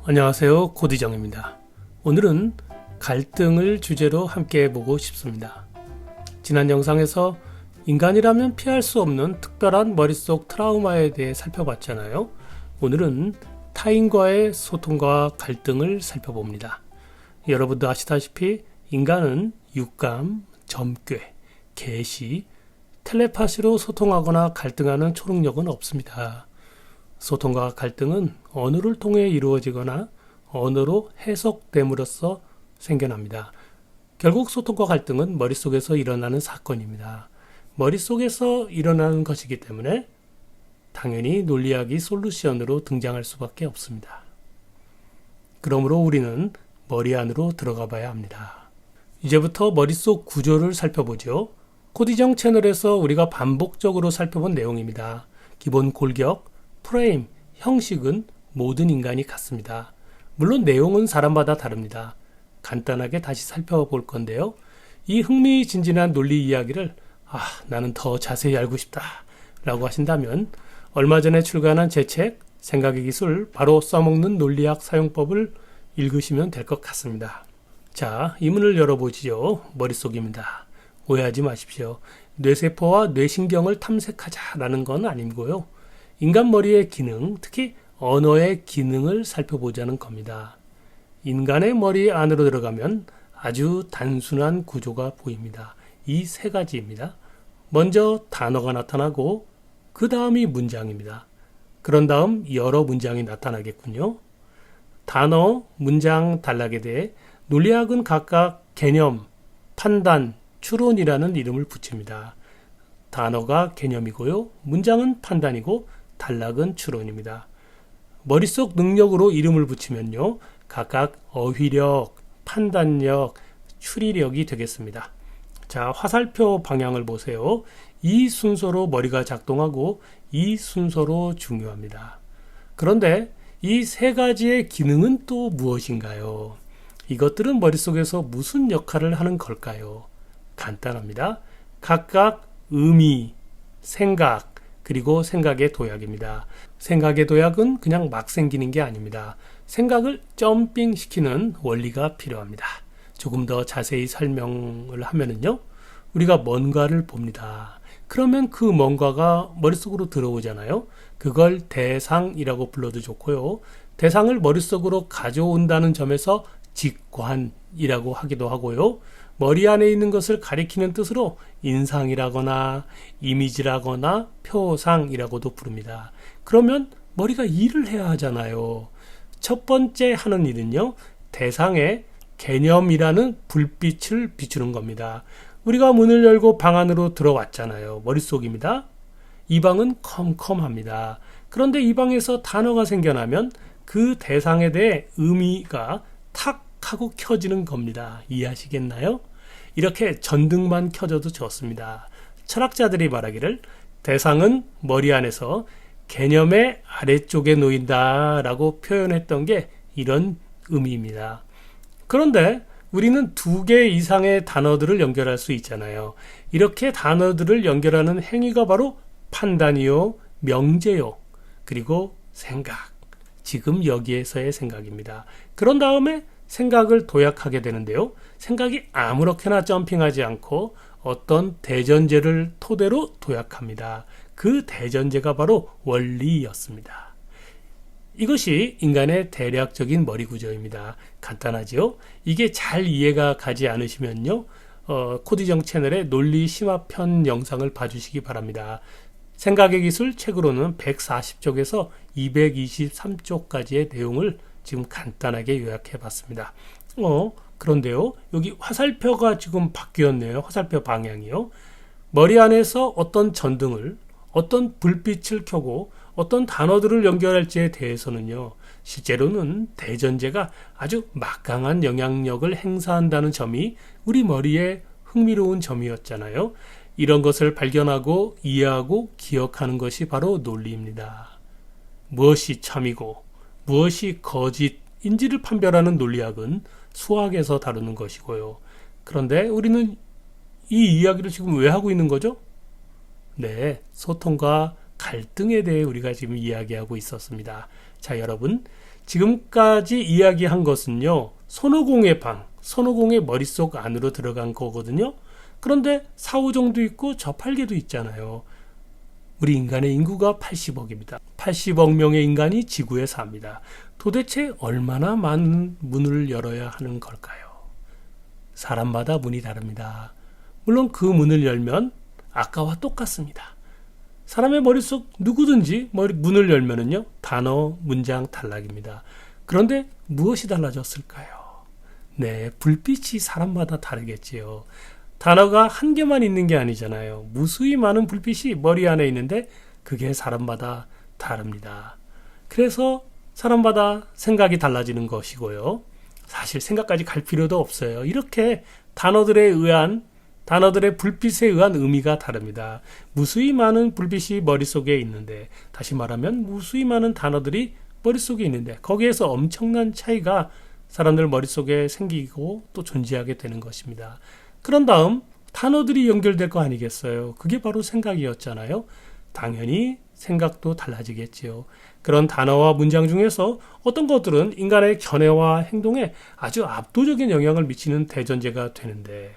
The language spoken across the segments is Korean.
안녕하세요, 고디정입니다. 오늘은 갈등을 주제로 함께 해보고 싶습니다. 지난 영상에서 인간이라면 피할 수 없는 특별한 머릿속 트라우마에 대해 살펴봤잖아요. 오늘은 타인과의 소통과 갈등을 살펴봅니다. 여러분도 아시다시피 인간은 육감, 점괘, 계시, 텔레파시로 소통하거나 갈등하는 초능력은 없습니다. 소통과 갈등은 언어를 통해 이루어지거나 언어로 해석됨으로써 생겨납니다. 결국 소통과 갈등은 머릿속에서 일어나는 사건입니다. 머릿속에서 일어나는 것이기 때문에 당연히 논리학이 솔루션으로 등장할 수밖에 없습니다. 그러므로 우리는 머리 안으로 들어가 봐야 합니다. 이제부터 머릿속 구조를 살펴보죠. 코디정 채널에서 우리가 반복적으로 살펴본 내용입니다. 기본 골격, 프레임, 형식은 모든 인간이 같습니다. 물론 내용은 사람마다 다릅니다. 간단하게 다시 살펴볼 건데요. 이 흥미진진한 논리 이야기를 나는 더 자세히 알고 싶다 라고 하신다면 얼마 전에 출간한 제 책 생각의 기술 바로 써먹는 논리학 사용법을 읽으시면 될 것 같습니다. 자, 이 문을 열어보지요. 머릿속입니다. 오해하지 마십시오. 뇌세포와 뇌신경을 탐색하자라는 건 아니고요. 인간 머리의 기능, 특히 언어의 기능을 살펴보자는 겁니다. 인간의 머리 안으로 들어가면 아주 단순한 구조가 보입니다. 이 세 가지입니다. 먼저 단어가 나타나고 그 다음이 문장입니다. 그런 다음 여러 문장이 나타나겠군요. 단어, 문장 단락에 대해 논리학은 각각 개념, 판단, 추론이라는 이름을 붙입니다. 단어가 개념이고요. 문장은 판단이고 단락은 추론입니다. 머릿속 능력으로 이름을 붙이면요. 각각 어휘력, 판단력, 추리력이 되겠습니다. 자, 화살표 방향을 보세요. 이 순서로 머리가 작동하고 이 순서로 중요합니다. 그런데 이 세 가지의 기능은 또 무엇인가요? 이것들은 머릿속에서 무슨 역할을 하는 걸까요? 간단합니다. 각각 의미, 생각, 그리고 생각의 도약입니다. 생각의 도약은 그냥 막 생기는 게 아닙니다. 생각을 점핑시키는 원리가 필요합니다. 조금 더 자세히 설명을 하면은요. 우리가 뭔가를 봅니다. 그러면 그 뭔가가 머릿속으로 들어오잖아요. 그걸 대상이라고 불러도 좋고요. 대상을 머릿속으로 가져온다는 점에서 직관이라고 하기도 하고요. 머리 안에 있는 것을 가리키는 뜻으로 인상이라거나 이미지라거나 표상이라고도 부릅니다. 그러면 머리가 일을 해야 하잖아요. 첫 번째 하는 일은요. 대상의 개념이라는 불빛을 비추는 겁니다. 우리가 문을 열고 방 안으로 들어왔잖아요. 머릿속입니다. 이 방은 컴컴합니다. 그런데 이 방에서 단어가 생겨나면 그 대상에 대해 의미가 탁 하고 켜지는 겁니다. 이해하시겠나요? 이렇게 전등만 켜져도 좋습니다. 철학자들이 말하기를 대상은 머리 안에서 개념의 아래쪽에 놓인다 라고 표현했던 게 이런 의미입니다. 그런데 우리는 2개 이상의 단어들을 연결할 수 있잖아요. 이렇게 단어들을 연결하는 행위가 바로 판단이요, 명제요, 그리고 생각. 지금 여기에서의 생각입니다. 그런 다음에 생각을 도약하게 되는데요. 생각이 아무렇게나 점핑하지 않고 어떤 대전제를 토대로 도약합니다. 그 대전제가 바로 원리였습니다. 이것이 인간의 대략적인 머리 구조입니다. 간단하죠? 이게 잘 이해가 가지 않으시면요. 코디정 채널의 논리 심화편 영상을 봐주시기 바랍니다. 생각의 기술 책으로는 140쪽에서 223쪽까지의 내용을 지금 간단하게 요약해 봤습니다. 그런데요. 여기 화살표가 지금 바뀌었네요. 화살표 방향이요. 머리 안에서 어떤 전등을, 어떤 불빛을 켜고 어떤 단어들을 연결할지에 대해서는요. 실제로는 대전제가 아주 막강한 영향력을 행사한다는 점이 우리 머리의 흥미로운 점이었잖아요. 이런 것을 발견하고 이해하고 기억하는 것이 바로 논리입니다. 무엇이 참이고 무엇이 거짓인지를 판별하는 논리학은 수학에서 다루는 것이고요. 그런데 우리는 이 이야기를 지금 왜 하고 있는 거죠? 네, 소통과 갈등에 대해 우리가 지금 이야기하고 있었습니다. 자, 여러분, 지금까지 이야기한 것은요, 손오공의 방, 손오공의 머릿속 안으로 들어간 거거든요. 그런데 사후종도 있고 저팔계도 있잖아요. 우리 인간의 인구가 80억입니다. 80억 명의 인간이 지구에 삽니다. 도대체 얼마나 많은 문을 열어야 하는 걸까요? 사람마다 문이 다릅니다. 물론 그 문을 열면 아까와 똑같습니다. 사람의 머릿속 누구든지 문을 열면은요, 단어, 문장 탈락입니다. 그런데 무엇이 달라졌을까요? 네, 불빛이 사람마다 다르겠지요. 단어가 한 개만 있는 게 아니잖아요. 무수히 많은 불빛이 머리 안에 있는데 그게 사람마다 다릅니다. 그래서 사람마다 생각이 달라지는 것이고요. 사실 생각까지 갈 필요도 없어요. 이렇게 단어들의 불빛에 의한 의미가 다릅니다. 무수히 많은 불빛이 머릿속에 있는데, 다시 말하면 무수히 많은 단어들이 머릿속에 있는데, 거기에서 엄청난 차이가 사람들 머릿속에 생기고 또 존재하게 되는 것입니다. 그런 다음 단어들이 연결될 거 아니겠어요? 그게 바로 생각이었잖아요. 당연히 생각도 달라지겠지요. 그런 단어와 문장 중에서 어떤 것들은 인간의 견해와 행동에 아주 압도적인 영향을 미치는 대전제가 되는데,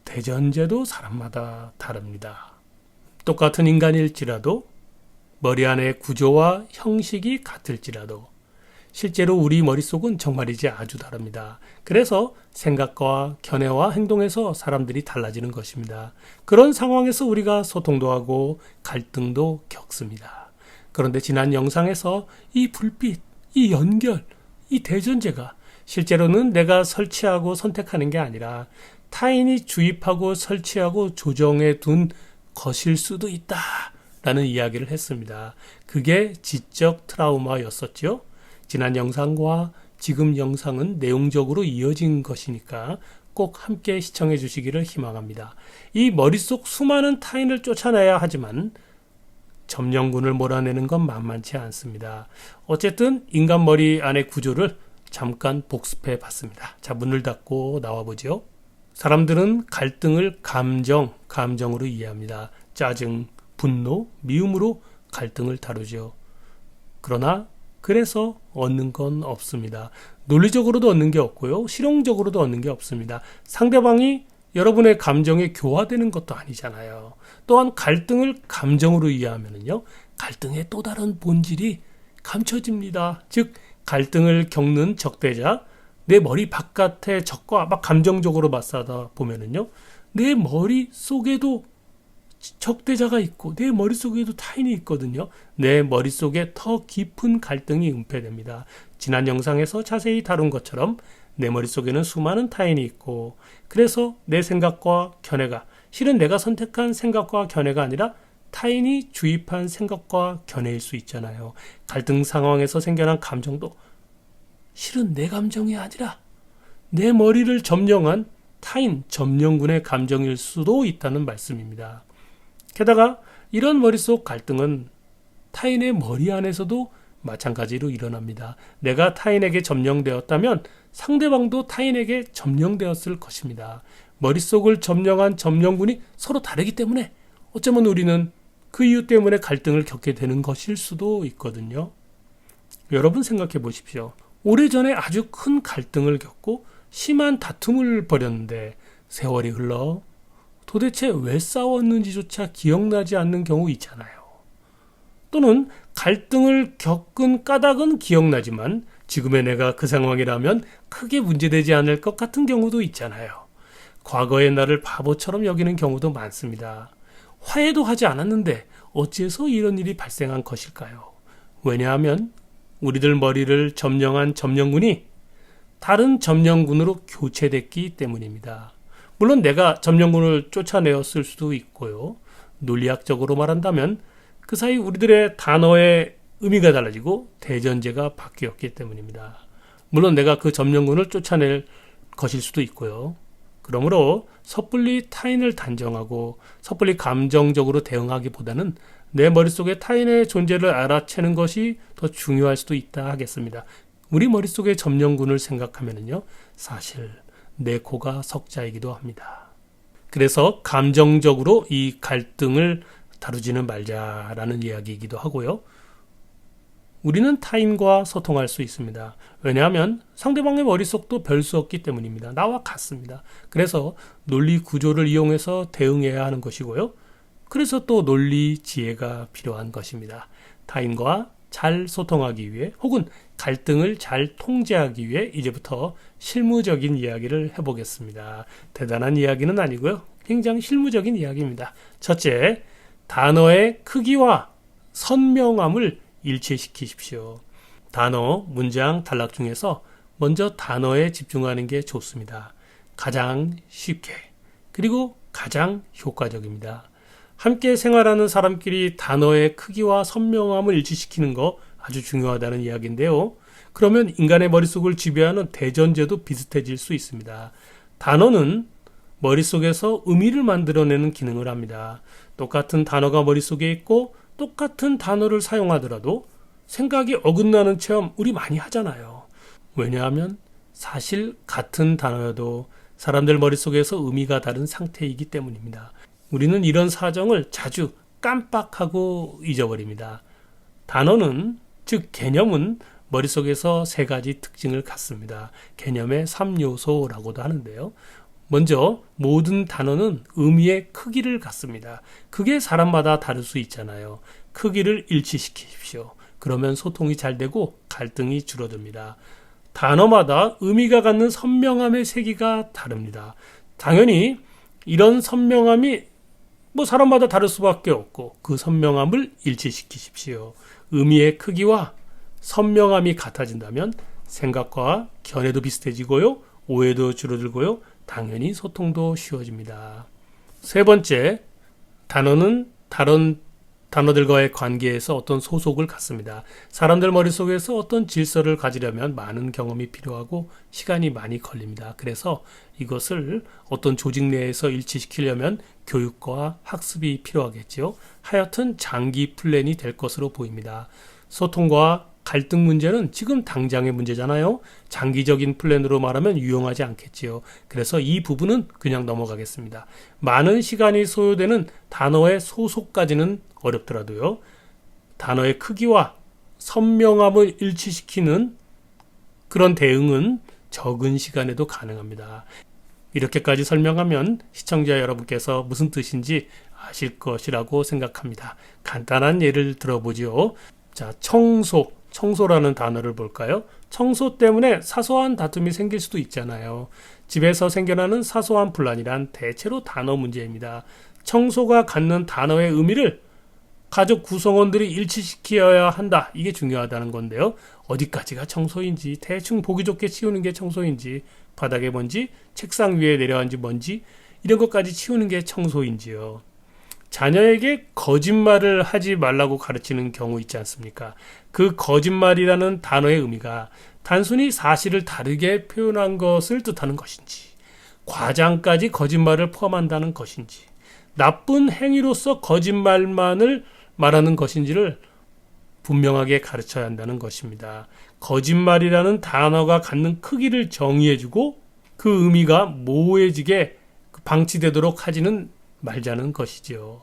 대전제도 사람마다 다릅니다. 똑같은 인간일지라도, 머리 안의 구조와 형식이 같을지라도 실제로 우리 머릿속은 정말이지 아주 다릅니다. 그래서 생각과 견해와 행동에서 사람들이 달라지는 것입니다. 그런 상황에서 우리가 소통도 하고 갈등도 겪습니다. 그런데 지난 영상에서 이 불빛, 이 연결, 이 대전제가 실제로는 내가 설치하고 선택하는 게 아니라 타인이 주입하고 설치하고 조정해 둔 것일 수도 있다라는 이야기를 했습니다. 그게 지적 트라우마였었죠. 지난 영상과 지금 영상은 내용적으로 이어진 것이니까 꼭 함께 시청해 주시기를 희망합니다. 이 머릿속 수많은 타인을 쫓아내야 하지만 점령군을 몰아내는 건 만만치 않습니다. 어쨌든 인간 머리 안의 구조를 잠깐 복습해 봤습니다. 자, 문을 닫고 나와보죠. 사람들은 갈등을 감정으로 이해합니다. 짜증, 분노, 미움으로 갈등을 다루죠. 그래서 얻는 건 없습니다. 논리적으로도 얻는 게 없고요. 실용적으로도 얻는 게 없습니다. 상대방이 여러분의 감정에 교화되는 것도 아니잖아요. 또한 갈등을 감정으로 이해하면요, 갈등의 또 다른 본질이 감춰집니다. 즉, 갈등을 겪는 적대자, 내 머리 바깥의 적과 막 감정적으로 맞서다 보면은요, 내 머리 속에도 적대자가 있고 내 머릿속에도 타인이 있거든요. 내 머릿속에 더 깊은 갈등이 은폐됩니다. 지난 영상에서 자세히 다룬 것처럼 내 머릿속에는 수많은 타인이 있고, 그래서 내 생각과 견해가 실은 내가 선택한 생각과 견해가 아니라 타인이 주입한 생각과 견해일 수 있잖아요. 갈등 상황에서 생겨난 감정도 실은 내 감정이 아니라 내 머리를 점령한 타인, 점령군의 감정일 수도 있다는 말씀입니다. 게다가 이런 머릿속 갈등은 타인의 머리 안에서도 마찬가지로 일어납니다. 내가 타인에게 점령되었다면 상대방도 타인에게 점령되었을 것입니다. 머릿속을 점령한 점령군이 서로 다르기 때문에 어쩌면 우리는 그 이유 때문에 갈등을 겪게 되는 것일 수도 있거든요. 여러분 생각해 보십시오. 오래전에 아주 큰 갈등을 겪고 심한 다툼을 벌였는데 세월이 흘러 도대체 왜 싸웠는지조차 기억나지 않는 경우 있잖아요. 또는 갈등을 겪은 까닭은 기억나지만 지금의 내가 그 상황이라면 크게 문제되지 않을 것 같은 경우도 있잖아요. 과거의 나를 바보처럼 여기는 경우도 많습니다. 화해도 하지 않았는데 어째서 이런 일이 발생한 것일까요? 왜냐하면 우리들 머리를 점령한 점령군이 다른 점령군으로 교체됐기 때문입니다. 물론 내가 점령군을 쫓아내었을 수도 있고요. 논리학적으로 말한다면 그 사이 우리들의 단어의 의미가 달라지고 대전제가 바뀌었기 때문입니다. 물론 내가 그 점령군을 쫓아낼 것일 수도 있고요. 그러므로 섣불리 타인을 단정하고 섣불리 감정적으로 대응하기보다는 내 머릿속에 타인의 존재를 알아채는 것이 더 중요할 수도 있다 하겠습니다. 우리 머릿속의 점령군을 생각하면요, 사실 내 코가 석자이기도 합니다. 그래서 감정적으로 이 갈등을 다루지는 말자라는 이야기이기도 하고요. 우리는 타인과 소통할 수 있습니다. 왜냐하면 상대방의 머릿속도 별 수 없기 때문입니다. 나와 같습니다. 그래서 논리 구조를 이용해서 대응해야 하는 것이고요. 그래서 또 논리 지혜가 필요한 것입니다. 타인과 잘 소통하기 위해 혹은 갈등을 잘 통제하기 위해 이제부터 실무적인 이야기를 해보겠습니다. 대단한 이야기는 아니고요. 굉장히 실무적인 이야기입니다. 첫째, 단어의 크기와 선명함을 일치시키십시오. 단어, 문장, 단락 중에서 먼저 단어에 집중하는 게 좋습니다. 가장 쉽게, 그리고 가장 효과적입니다. 함께 생활하는 사람끼리 단어의 크기와 선명함을 일치시키는 거 아주 중요하다는 이야기인데요. 그러면 인간의 머릿속을 지배하는 대전제도 비슷해질 수 있습니다. 단어는 머릿속에서 의미를 만들어내는 기능을 합니다. 똑같은 단어가 머릿속에 있고 똑같은 단어를 사용하더라도 생각이 어긋나는 체험 우리 많이 하잖아요. 왜냐하면 사실 같은 단어여도 사람들 머릿속에서 의미가 다른 상태이기 때문입니다. 우리는 이런 사정을 자주 깜빡하고 잊어버립니다. 단어는, 즉 개념은 머릿속에서 세 가지 특징을 갖습니다. 개념의 3요소라고도 하는데요. 먼저 모든 단어는 의미의 크기를 갖습니다. 그게 사람마다 다를 수 있잖아요. 크기를 일치시키십시오. 그러면 소통이 잘 되고 갈등이 줄어듭니다. 단어마다 의미가 갖는 선명함의 세기가 다릅니다. 당연히 이런 선명함이 사람마다 다를 수밖에 없고 그 선명함을 일치시키십시오. 의미의 크기와 선명함이 같아진다면 생각과 견해도 비슷해지고요. 오해도 줄어들고요. 당연히 소통도 쉬워집니다. 세 번째, 단어는 다른 단어들과의 관계에서 어떤 소속을 갖습니다. 사람들 머릿속에서 어떤 질서를 가지려면 많은 경험이 필요하고 시간이 많이 걸립니다. 그래서 이것을 어떤 조직 내에서 일치시키려면 교육과 학습이 필요하겠지요. 하여튼 장기 플랜이 될 것으로 보입니다. 소통과 갈등 문제는 지금 당장의 문제잖아요. 장기적인 플랜으로 말하면 유용하지 않겠지요. 그래서 이 부분은 그냥 넘어가겠습니다. 많은 시간이 소요되는 단어의 소속까지는 어렵더라도요. 단어의 크기와 선명함을 일치시키는 그런 대응은 적은 시간에도 가능합니다. 이렇게까지 설명하면 시청자 여러분께서 무슨 뜻인지 아실 것이라고 생각합니다. 간단한 예를 들어보죠. 자, 청소라는 단어를 볼까요? 청소 때문에 사소한 다툼이 생길 수도 있잖아요. 집에서 생겨나는 사소한 분란이란 대체로 단어 문제입니다. 청소가 갖는 단어의 의미를 가족 구성원들이 일치시켜야 한다. 이게 중요하다는 건데요. 어디까지가 청소인지, 대충 보기 좋게 치우는 게 청소인지, 바닥에 먼지, 책상 위에 내려앉은 먼지, 이런 것까지 치우는 게 청소인지요. 자녀에게 거짓말을 하지 말라고 가르치는 경우 있지 않습니까? 그 거짓말이라는 단어의 의미가 단순히 사실을 다르게 표현한 것을 뜻하는 것인지, 과장까지 거짓말을 포함한다는 것인지, 나쁜 행위로서 거짓말만을 말하는 것인지를 분명하게 가르쳐야 한다는 것입니다. 거짓말이라는 단어가 갖는 크기를 정의해주고 그 의미가 모호해지게 방치되도록 하지는 말자는 것이지요.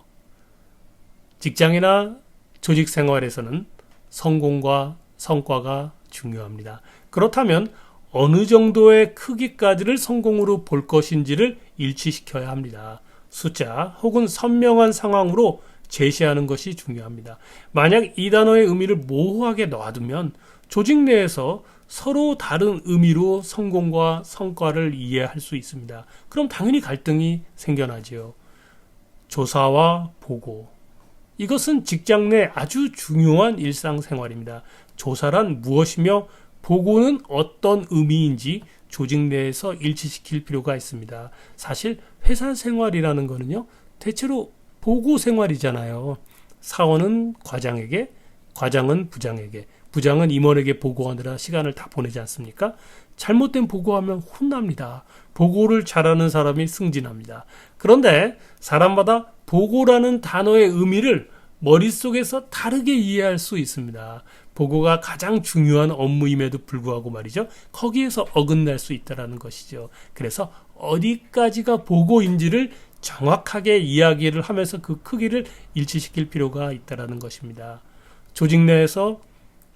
직장이나 조직 생활에서는 성공과 성과가 중요합니다. 그렇다면 어느 정도의 크기까지를 성공으로 볼 것인지를 일치시켜야 합니다. 숫자 혹은 선명한 상황으로 제시하는 것이 중요합니다. 만약 이 단어의 의미를 모호하게 놔두면 조직 내에서 서로 다른 의미로 성공과 성과를 이해할 수 있습니다. 그럼 당연히 갈등이 생겨나지요. 조사와 보고. 이것은 직장 내 아주 중요한 일상생활입니다. 조사란 무엇이며 보고는 어떤 의미인지 조직 내에서 일치시킬 필요가 있습니다. 사실 회사 생활이라는 거는요, 대체로 보고 생활이잖아요. 사원은 과장에게, 과장은 부장에게, 부장은 임원에게 보고하느라 시간을 다 보내지 않습니까? 잘못된 보고하면 혼납니다. 보고를 잘하는 사람이 승진합니다. 그런데 사람마다 보고라는 단어의 의미를 머릿속에서 다르게 이해할 수 있습니다. 보고가 가장 중요한 업무임에도 불구하고 말이죠. 거기에서 어긋날 수 있다는 것이죠. 그래서 어디까지가 보고인지를 정확하게 이야기를 하면서 그 크기를 일치시킬 필요가 있다는 것입니다. 조직 내에서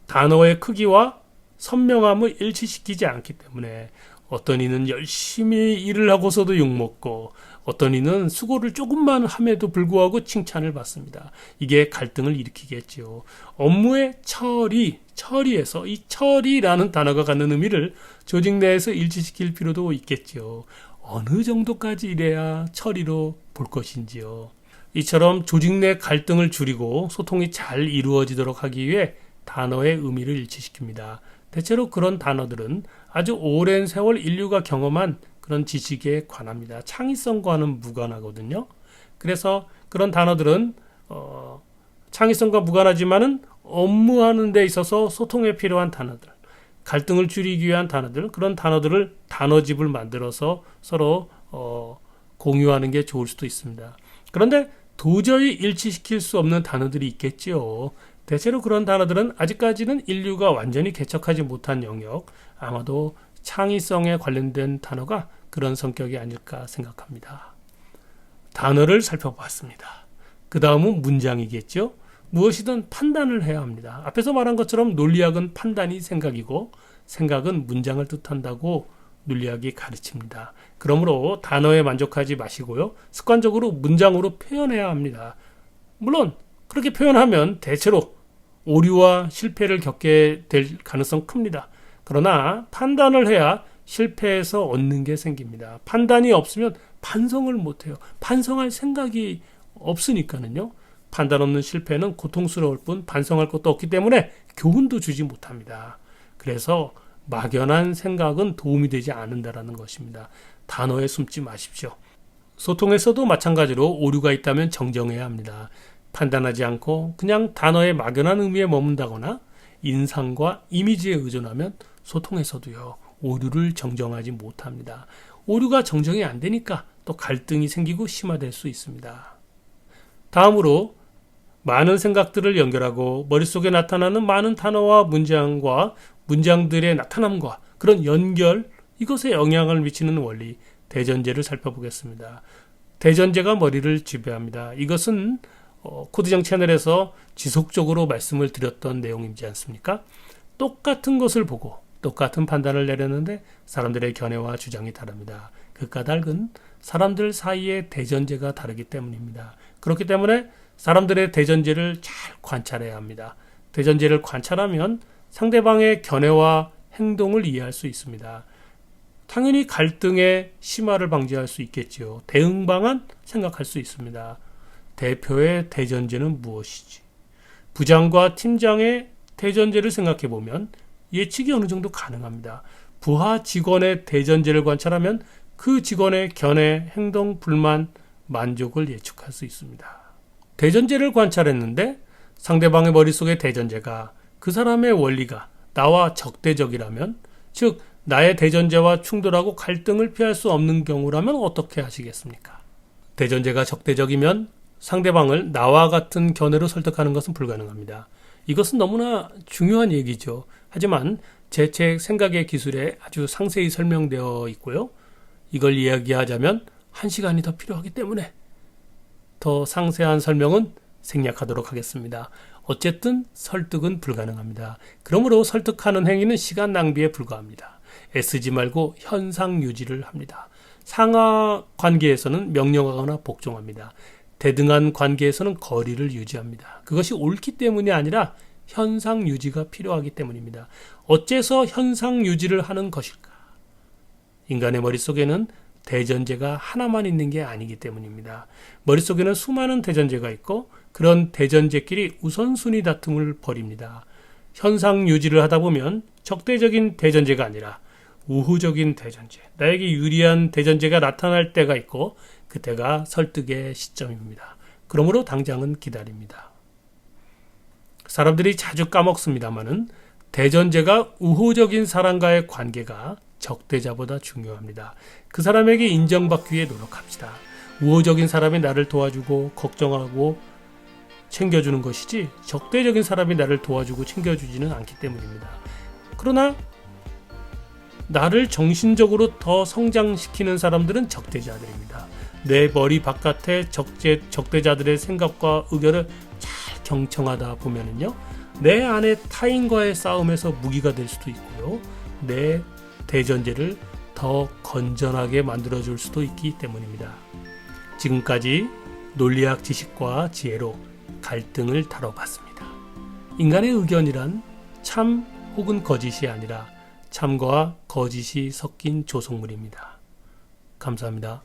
단어의 크기와 선명함을 일치시키지 않기 때문에 어떤 이는 열심히 일을 하고서도 욕먹고 어떤 이는 수고를 조금만 함에도 불구하고 칭찬을 받습니다. 이게 갈등을 일으키겠죠. 업무의 처리에서 이 처리라는 단어가 갖는 의미를 조직 내에서 일치시킬 필요도 있겠죠. 어느 정도까지 일해야 처리로 볼 것인지요. 이처럼 조직 내 갈등을 줄이고 소통이 잘 이루어지도록 하기 위해 단어의 의미를 일치시킵니다. 대체로 그런 단어들은 아주 오랜 세월 인류가 경험한 그런 지식에 관합니다. 창의성과는 무관하거든요. 그래서 그런 단어들은 창의성과 무관하지만은 업무하는 데 있어서 소통에 필요한 단어들, 갈등을 줄이기 위한 단어들, 그런 단어들을 단어집을 만들어서 서로 공유하는 게 좋을 수도 있습니다. 그런데 도저히 일치시킬 수 없는 단어들이 있겠지요. 대체로 그런 단어들은 아직까지는 인류가 완전히 개척하지 못한 영역, 아마도 창의성에 관련된 단어가 그런 성격이 아닐까 생각합니다. 단어를 살펴봤습니다. 그 다음은 문장이겠죠. 무엇이든 판단을 해야 합니다. 앞에서 말한 것처럼 논리학은 판단이 생각이고 생각은 문장을 뜻한다고 논리학이 가르칩니다. 그러므로 단어에 만족하지 마시고요. 습관적으로 문장으로 표현해야 합니다. 물론 그렇게 표현하면 대체로 오류와 실패를 겪게 될 가능성 큽니다. 그러나 판단을 해야 실패에서 얻는 게 생깁니다. 판단이 없으면 반성을 못해요. 반성할 생각이 없으니까는요. 판단 없는 실패는 고통스러울 뿐 반성할 것도 없기 때문에 교훈도 주지 못합니다. 그래서 막연한 생각은 도움이 되지 않는다라는 것입니다. 단어에 숨지 마십시오. 소통에서도 마찬가지로 오류가 있다면 정정해야 합니다. 판단하지 않고 그냥 단어의 막연한 의미에 머문다거나 인상과 이미지에 의존하면 소통에서도요, 오류를 정정하지 못합니다. 오류가 정정이 안 되니까 또 갈등이 생기고 심화될 수 있습니다. 다음으로 많은 생각들을 연결하고 머릿속에 나타나는 많은 단어와 문장과 문장들의 나타남과 그런 연결, 이것에 영향을 미치는 원리, 대전제를 살펴보겠습니다. 대전제가 머리를 지배합니다. 이것은 코드정 채널에서 지속적으로 말씀을 드렸던 내용이지 않습니까? 똑같은 것을 보고 똑같은 판단을 내렸는데 사람들의 견해와 주장이 다릅니다. 그 까닭은 사람들 사이의 대전제가 다르기 때문입니다. 그렇기 때문에 사람들의 대전제를 잘 관찰해야 합니다. 대전제를 관찰하면 상대방의 견해와 행동을 이해할 수 있습니다. 당연히 갈등의 심화를 방지할 수 있겠지요. 대응 방안 생각할 수 있습니다. 대표의 대전제는 무엇이지? 부장과 팀장의 대전제를 생각해 보면 예측이 어느 정도 가능합니다. 부하 직원의 대전제를 관찰하면 그 직원의 견해, 행동, 불만, 만족을 예측할 수 있습니다. 대전제를 관찰했는데 상대방의 머릿속의 대전제가 그 사람의 원리가 나와 적대적이라면, 즉 나의 대전제와 충돌하고 갈등을 피할 수 없는 경우라면 어떻게 하시겠습니까? 대전제가 적대적이면 상대방을 나와 같은 견해로 설득하는 것은 불가능합니다. 이것은 너무나 중요한 얘기죠. 하지만 제 책 생각의 기술에 아주 상세히 설명되어 있고요. 이걸 이야기하자면 1시간이 더 필요하기 때문에 더 상세한 설명은 생략하도록 하겠습니다. 어쨌든 설득은 불가능합니다. 그러므로 설득하는 행위는 시간 낭비에 불과합니다. 애쓰지 말고 현상 유지를 합니다. 상하 관계에서는 명령하거나 복종합니다. 대등한 관계에서는 거리를 유지합니다. 그것이 옳기 때문이 아니라 현상 유지가 필요하기 때문입니다. 어째서 현상 유지를 하는 것일까? 인간의 머릿속에는 대전제가 하나만 있는 게 아니기 때문입니다. 머릿속에는 수많은 대전제가 있고 그런 대전제끼리 우선순위 다툼을 벌입니다. 현상 유지를 하다 보면 적대적인 대전제가 아니라 우호적인 대전제, 나에게 유리한 대전제가 나타날 때가 있고 그때가 설득의 시점입니다. 그러므로 당장은 기다립니다. 사람들이 자주 까먹습니다마는 대전제가 우호적인 사람과의 관계가 적대자보다 중요합니다. 그 사람에게 인정받기 위해 노력합시다. 우호적인 사람이 나를 도와주고 걱정하고 챙겨주는 것이지 적대적인 사람이 나를 도와주고 챙겨주지는 않기 때문입니다. 그러나 나를 정신적으로 더 성장시키는 사람들은 적대자들입니다. 내 머리 바깥에 적대자들의 생각과 의견을 잘 경청하다 보면은요, 내 안에 타인과의 싸움에서 무기가 될 수도 있고요. 내 대전제를 더 건전하게 만들어줄 수도 있기 때문입니다. 지금까지 논리학 지식과 지혜로 갈등을 다뤄봤습니다. 인간의 의견이란 참 혹은 거짓이 아니라 참과 거짓이 섞인 조성물입니다. 감사합니다.